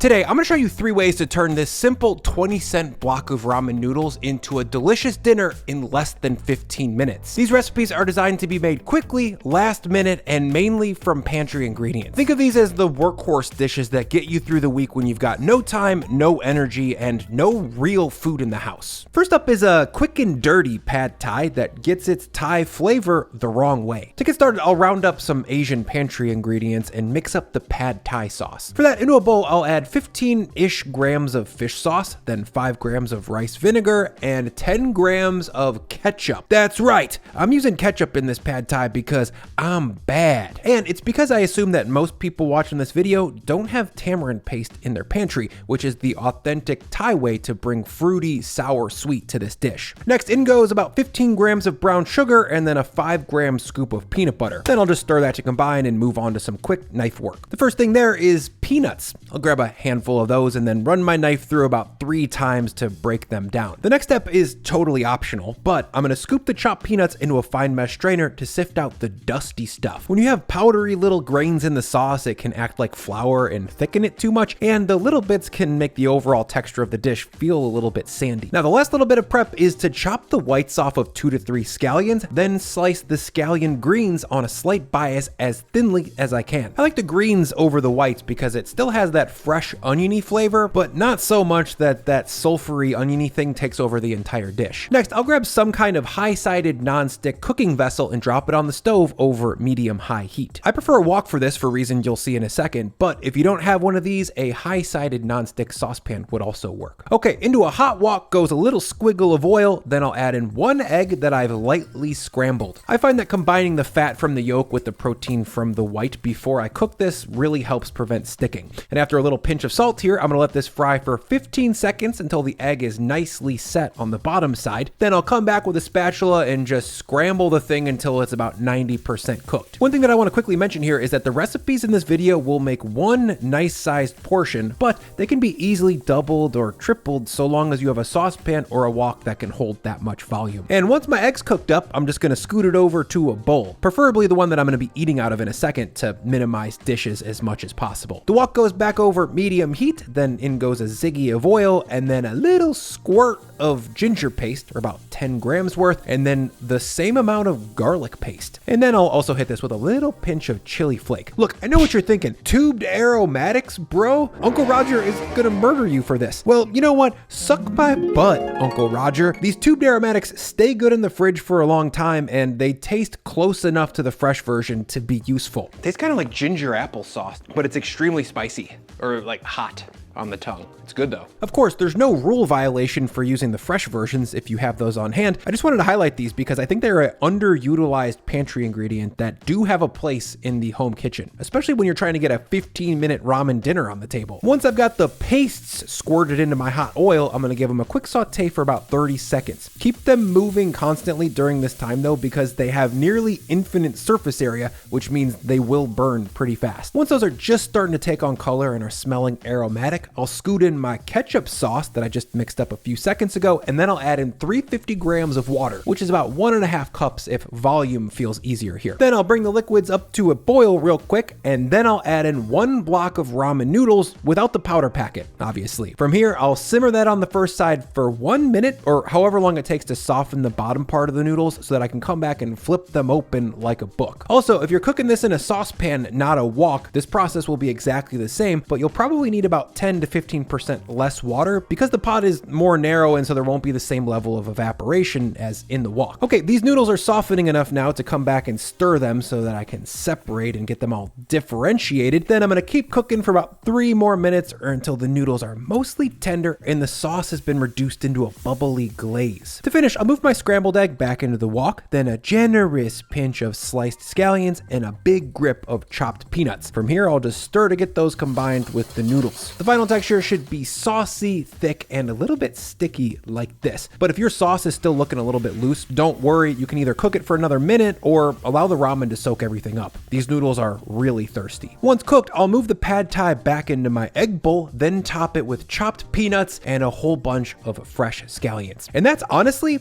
Today, I'm gonna show you 3 ways to turn this simple 20-cent block of ramen noodles into a delicious dinner in less than 15 minutes. These recipes are designed to be made quickly, last minute, and mainly from pantry ingredients. Think of these as the workhorse dishes that get you through the week when you've got no time, no energy, and no real food in the house. First up is a quick and dirty pad thai that gets its Thai flavor the wrong way. To get started, I'll round up some Asian pantry ingredients and mix up the pad thai sauce. For that, into a bowl, I'll add 15-ish grams of fish sauce, then 5 grams of rice vinegar, and 10 grams of ketchup. That's right, I'm using ketchup in this pad thai because I'm bad. And it's because I assume that most people watching this video don't have tamarind paste in their pantry, which is the authentic Thai way to bring fruity, sour sweet to this dish. Next in goes about 15 grams of brown sugar and then a 5-gram scoop of peanut butter. Then I'll just stir that to combine and move on to some quick knife work. The first thing there is peanuts. I'll grab a handful of those and then run my knife through about 3 times to break them down. The next step is totally optional, but I'm gonna scoop the chopped peanuts into a fine mesh strainer to sift out the dusty stuff. When you have powdery little grains in the sauce, it can act like flour and thicken it too much, and the little bits can make the overall texture of the dish feel a little bit sandy. Now, the last little bit of prep is to chop the whites off of 2 to 3 scallions, then slice the scallion greens on a slight bias as thinly as I can. I like the greens over the whites because it still has that fresh oniony flavor, but not so much that that sulfury oniony thing takes over the entire dish. Next, I'll grab some kind of high-sided non-stick cooking vessel and drop it on the stove over medium-high heat. I prefer a wok for this for reasons you'll see in a second, but if you don't have one of these, a high-sided non-stick saucepan would also work. Okay, into a hot wok goes a little squiggle of oil, then I'll add in 1 egg that I've lightly scrambled. I find that combining the fat from the yolk with the protein from the white before I cook this really helps prevent sticking. And after a little pinch of salt here, I'm gonna let this fry for 15 seconds until the egg is nicely set on the bottom side. Then I'll come back with a spatula and just scramble the thing until it's about 90% cooked. One thing that I wanna quickly mention here is that the recipes in this video will make 1 nice sized portion, but they can be easily doubled or tripled so long as you have a saucepan or a wok that can hold that much volume. And once my egg's cooked up, I'm just gonna scoot it over to a bowl, preferably the one that I'm gonna be eating out of in a second to minimize dishes as much as possible. The wok goes back over medium heat, then in goes a ziggy of oil, and then a little squirt of ginger paste, or about 10 grams worth, and then the same amount of garlic paste. And then I'll also hit this with a little pinch of chili flake. Look, I know what you're thinking. Tubed aromatics, bro? Uncle Roger is gonna murder you for this. Well, you know what? Suck my butt, Uncle Roger. These tubed aromatics stay good in the fridge for a long time, and they taste close enough to the fresh version to be useful. Tastes kind of like ginger applesauce, but it's extremely spicy, or like hot on the tongue. It's good though. Of course, there's no rule violation for using the fresh versions if you have those on hand. I just wanted to highlight these because I think they're an underutilized pantry ingredient that do have a place in the home kitchen, especially when you're trying to get a 15-minute ramen dinner on the table. Once I've got the pastes squirted into my hot oil, I'm gonna give them a quick saute for about 30 seconds. Keep them moving constantly during this time though, because they have nearly infinite surface area, which means they will burn pretty fast. Once those are just starting to take on color and are smelling aromatic, I'll scoot in my ketchup sauce that I just mixed up a few seconds ago, and then I'll add in 350 grams of water, which is about 1.5 cups if volume feels easier here. Then I'll bring the liquids up to a boil real quick, and then I'll add in 1 block of ramen noodles without the powder packet, obviously. From here, I'll simmer that on the first side for 1 minute, or however long it takes to soften the bottom part of the noodles so that I can come back and flip them open like a book. Also, if you're cooking this in a saucepan, not a wok, this process will be exactly the same, but you'll probably need about 10 to 15% less water because the pot is more narrow, and so there won't be the same level of evaporation as in the wok. Okay, these noodles are softening enough now to come back and stir them so that I can separate and get them all differentiated. Then I'm gonna keep cooking for about 3 more minutes or until the noodles are mostly tender and the sauce has been reduced into a bubbly glaze. To finish, I'll move my scrambled egg back into the wok, then a generous pinch of sliced scallions and a big grip of chopped peanuts. From here, I'll just stir to get those combined with the noodles. The final texture should be saucy, thick, and a little bit sticky like this. But if your sauce is still looking a little bit loose, don't worry, you can either cook it for another minute or allow the ramen to soak everything up. These noodles are really thirsty. Once cooked, I'll move the pad thai back into my egg bowl, then top it with chopped peanuts and a whole bunch of fresh scallions. And that's honestly,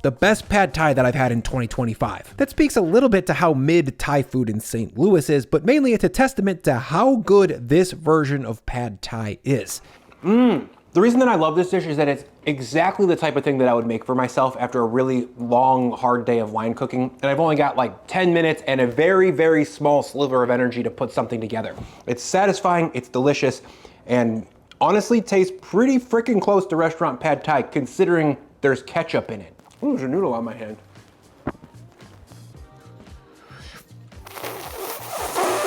the best pad thai that I've had in 2025. That speaks a little bit to how mid Thai food in St. Louis is, but mainly it's a testament to how good this version of pad thai is. The reason that I love this dish is that it's exactly the type of thing that I would make for myself after a really long, hard day of line cooking. And I've only got like 10 minutes and a very, very small sliver of energy to put something together. It's satisfying, it's delicious, and honestly tastes pretty freaking close to restaurant pad thai considering there's ketchup in it. Ooh, there's a noodle on my hand.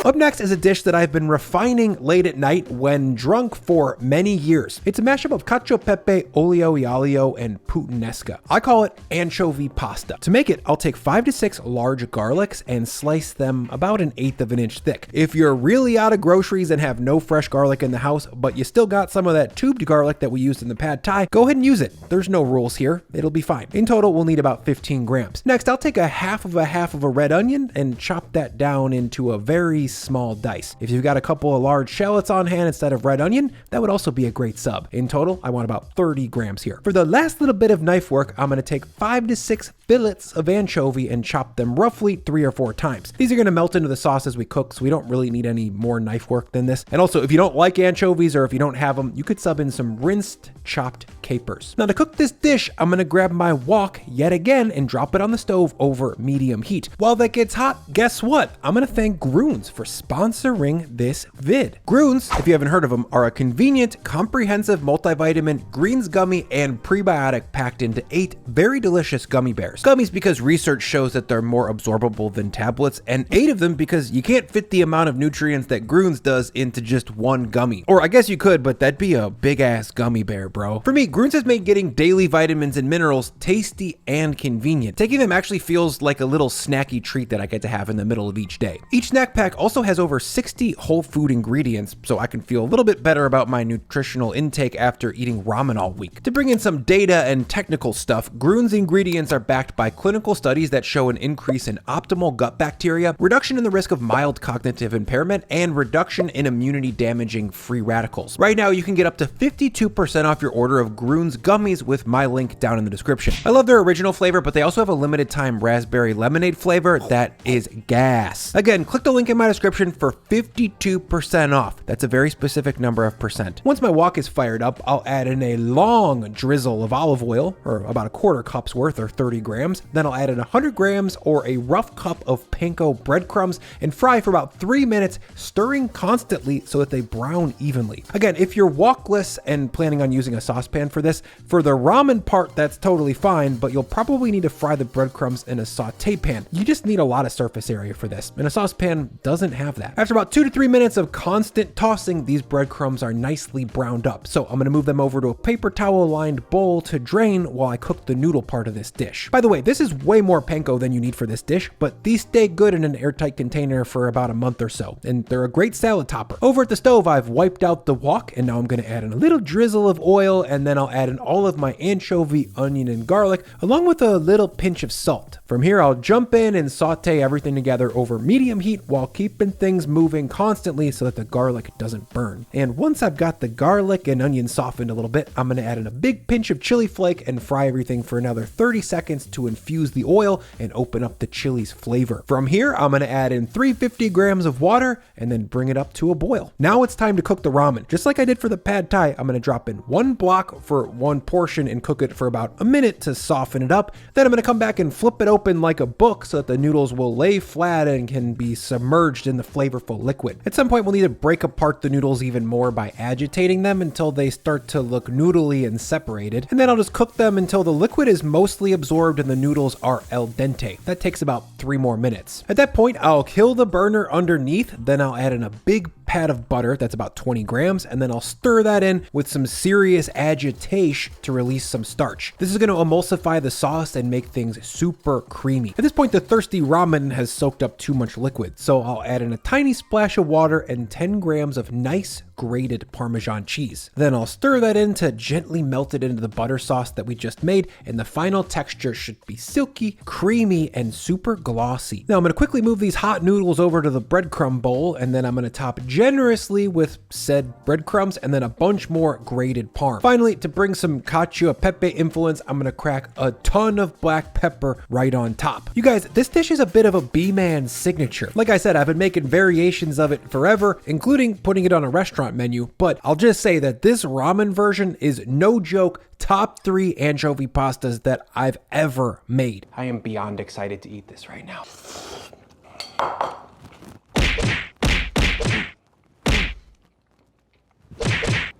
Up next is a dish that I've been refining late at night when drunk for many years. It's a mashup of cacio pepe, olio e alio, and puttanesca. I call it anchovy pasta. To make it, I'll take 5 to 6 large garlics and slice them about 1/8 of an inch thick. If you're really out of groceries and have no fresh garlic in the house, but you still got some of that tubed garlic that we used in the pad thai, go ahead and use it. There's no rules here. It'll be fine. In total, we'll need about 15 grams. Next, I'll take a half of a red onion and chop that down into a very small dice. If you've got a couple of large shallots on hand instead of red onion, that would also be a great sub. In total, I want about 30 grams here. For the last little bit of knife work, I'm going to take 5 to 6 fillets of anchovy and chop them roughly 3 or 4 times. These are going to melt into the sauce as we cook, so we don't really need any more knife work than this. And also, if you don't like anchovies or if you don't have them, you could sub in some rinsed chopped capers. Now to cook this dish, I'm going to grab my wok yet again and drop it on the stove over medium heat. While that gets hot, guess what? I'm going to thank Grunes for sponsoring this vid. Grunes, if you haven't heard of them, are a convenient, comprehensive multivitamin, greens gummy, and prebiotic packed into 8 very delicious gummy bears. Gummies because research shows that they're more absorbable than tablets, and 8 of them because you can't fit the amount of nutrients that Grunes does into just one gummy. Or I guess you could, but that'd be a big ass gummy bear, bro. For me, Grunes has made getting daily vitamins and minerals tasty and convenient. Taking them actually feels like a little snacky treat that I get to have in the middle of each day. Each snack pack also has over 60 whole food ingredients, so I can feel a little bit better about my nutritional intake after eating ramen all week. To bring in some data and technical stuff, Grunes ingredients are backed by clinical studies that show an increase in optimal gut bacteria, reduction in the risk of mild cognitive impairment, and reduction in immunity damaging free radicals. Right now, you can get up to 52% off your order of Grunes gummies with my link down in the description. I love their original flavor, but they also have a limited time raspberry lemonade flavor that is gas. Again, click the link in my description for 52% off. That's a very specific number of percent. Once my wok is fired up, I'll add in a long drizzle of olive oil, or about 1/4 cup's worth or 30 grams. Then I'll add in 100 grams or a rough cup of panko breadcrumbs and fry for about 3 minutes, stirring constantly so that they brown evenly. Again, if you're wokless and planning on using a saucepan for this, for the ramen part, that's totally fine, but you'll probably need to fry the breadcrumbs in a Sauté pan. You just need a lot of surface area for this, and a saucepan doesn't have that. After about 2 to 3 minutes of constant tossing, these breadcrumbs are nicely browned up. So I'm gonna move them over to a paper towel lined bowl to drain while I cook the noodle part of this dish. By the way, this is way more panko than you need for this dish, but these stay good in an airtight container for about a month or so, and they're a great salad topper. Over at the stove, I've wiped out the wok, and now I'm gonna add in a little drizzle of oil, and then I'll add in all of my anchovy, onion, and garlic, along with a little pinch of salt. From here, I'll jump in and saute everything together over medium heat while keeping things moving constantly so that the garlic doesn't burn. And once I've got the garlic and onion softened a little bit, I'm gonna add in a big pinch of chili flake and fry everything for another 30 seconds to infuse the oil and open up the chili's flavor. From here, I'm gonna add in 350 grams of water and then bring it up to a boil. Now it's time to cook the ramen. Just like I did for the pad thai, I'm gonna drop in 1 block for 1 portion and cook it for about a minute to soften it up. Then I'm gonna come back and flip it open like a book so that the noodles will lay flat and can be submerged in the flavorful liquid. At some point, we'll need to break apart the noodles even more by agitating them until they start to look noodly and separated. And then I'll just cook them until the liquid is mostly absorbed and the noodles are al dente. That takes about 3 more minutes. At that point, I'll kill the burner underneath. Then I'll add in a big pat of butter, that's about 20 grams, and then I'll stir that in with some serious agitation to release some starch. This is going to emulsify the sauce and make things super creamy. At this point, the thirsty ramen has soaked up too much liquid, so I'll add in a tiny splash of water and 10 grams of nice, grated Parmesan cheese. Then I'll stir that in to gently melt it into the butter sauce that we just made, and the final texture should be silky, creamy, and super glossy. Now I'm gonna quickly move these hot noodles over to the breadcrumb bowl, and then I'm gonna top generously with said breadcrumbs and then a bunch more grated parm. Finally, to bring some cacio e pepe influence, I'm gonna crack a ton of black pepper right on top. You guys, this dish is a bit of a B-man signature. Like I said, I've been making variations of it forever, including putting it on a restaurant menu, but I'll just say that this ramen version is no joke, top 3 anchovy pastas that I've ever made. I am beyond excited to eat this right now.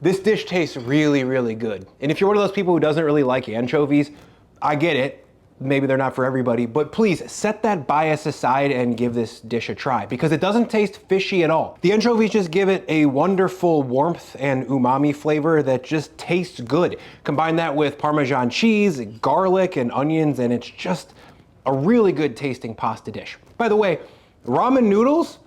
This dish tastes really, really good. And if you're one of those people who doesn't really like anchovies, I get it. Maybe they're not for everybody, but please set that bias aside and give this dish a try because it doesn't taste fishy at all. The anchovies just give it a wonderful warmth and umami flavor that just tastes good. Combine that with Parmesan cheese, garlic, and onions, and it's just a really good tasting pasta dish. By the way, ramen noodles,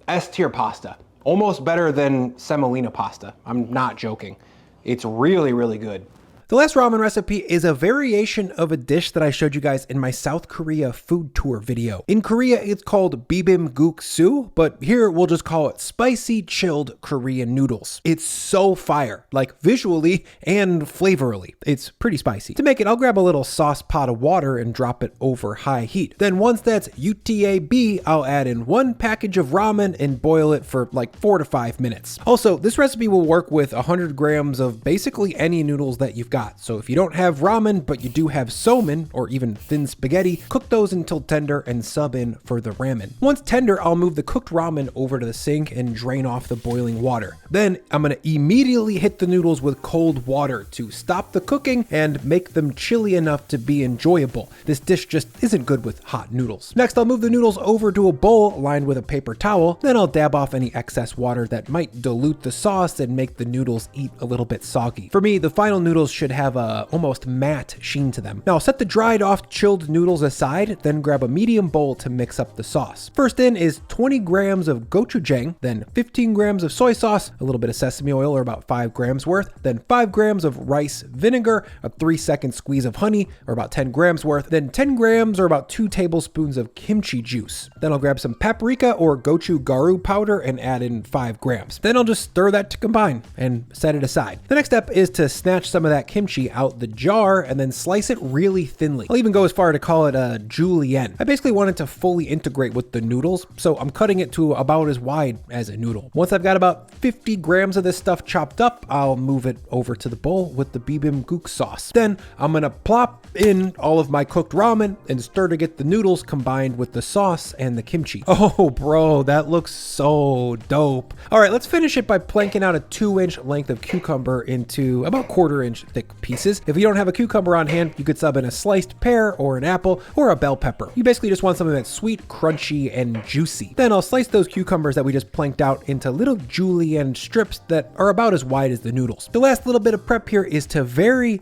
S-tier pasta. Almost better than semolina pasta. I'm not joking. It's really, really good. The last ramen recipe is a variation of a dish that I showed you guys in my South Korea food tour video. In Korea, it's called bibimbap, but here we'll just call it spicy chilled Korean noodles. It's so fire, like visually and flavorally. It's pretty spicy. To make it, I'll grab a little sauce pot of water and drop it over high heat. Then once that's UTAB, I'll add in 1 package of ramen and boil it for like 4 to 5 minutes. Also, this recipe will work with 100 grams of basically any noodles that you've got. So if you don't have ramen, but you do have somen or even thin spaghetti, cook those until tender and sub in for the ramen. Once tender, I'll move the cooked ramen over to the sink and drain off the boiling water. Then I'm gonna immediately hit the noodles with cold water to stop the cooking and make them chilly enough to be enjoyable. This dish just isn't good with hot noodles. Next, I'll move the noodles over to a bowl lined with a paper towel. Then I'll dab off any excess water that might dilute the sauce and make the noodles eat a little bit soggy. For me, the final noodles should have a almost matte sheen to them. Now I'll set the dried off chilled noodles aside, then grab a medium bowl to mix up the sauce. First in is 20 grams of gochujang, then 15 grams of soy sauce, a little bit of sesame oil or about 5 grams worth, then 5 grams of rice vinegar, a 3-second squeeze of honey or about 10 grams worth, then 10 grams or about 2 tablespoons of kimchi juice. Then I'll grab some paprika or gochugaru powder and add in 5 grams. Then I'll just stir that to combine and set it aside. The next step is to snatch some of that kimchi out the jar and then slice it really thinly. I'll even go as far to call it a julienne. I basically want it to fully integrate with the noodles, so I'm cutting it to about as wide as a noodle. Once I've got about 50 grams of this stuff chopped up, I'll move it over to the bowl with the bibimbap sauce. Then I'm gonna plop in all of my cooked ramen and stir to get the noodles combined with the sauce and the kimchi. Oh bro, that looks so dope. All right, let's finish it by planking out a 2-inch length of cucumber into about 1/4-inch thick pieces. If you don't have a cucumber on hand, you could sub in a sliced pear or an apple or a bell pepper. You basically just want something that's sweet, crunchy, and juicy. Then I'll slice those cucumbers that we just planked out into little julienne strips that are about as wide as the noodles. The last little bit of prep here is to very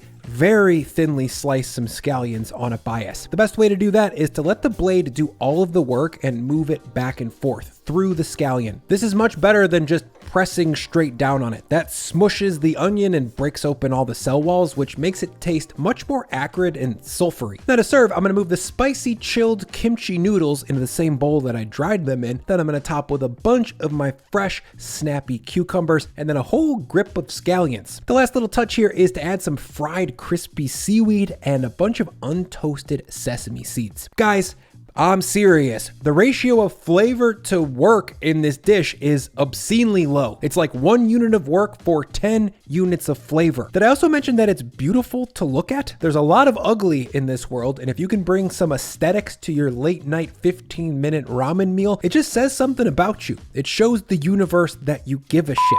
thinly slice some scallions on a bias. The best way to do that is to let the blade do all of the work and move it back and forth through the scallion. This is much better than just pressing straight down on it. That smushes the onion and breaks open all the cell walls, which makes it taste much more acrid and sulfury. Now to serve, I'm gonna move the spicy chilled kimchi noodles into the same bowl that I dried them in. Then I'm gonna top with a bunch of my fresh, snappy cucumbers and then a whole grip of scallions. The last little touch here is to add some fried crispy seaweed and a bunch of untoasted sesame seeds. Guys, I'm serious. The ratio of flavor to work in this dish is obscenely low. It's like 1 unit of work for 10 units of flavor. Did I also mention that it's beautiful to look at? There's a lot of ugly in this world, and if you can bring some aesthetics to your late night 15-minute ramen meal, it just says something about you. It shows the universe that you give a shit.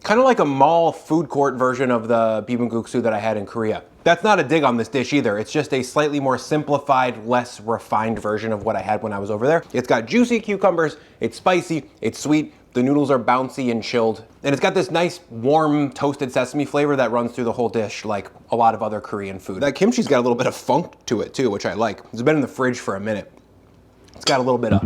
Kind of like a mall food court version of the bibimbap that I had in Korea. That's not a dig on this dish either. It's just a slightly more simplified, less refined version of what I had when I was over there. It's got juicy cucumbers, it's spicy, it's sweet, the noodles are bouncy and chilled, and it's got this nice, warm, toasted sesame flavor that runs through the whole dish like a lot of other Korean food. That kimchi's got a little bit of funk to it too, which I like. It's been in the fridge for a minute. It's got a little bit of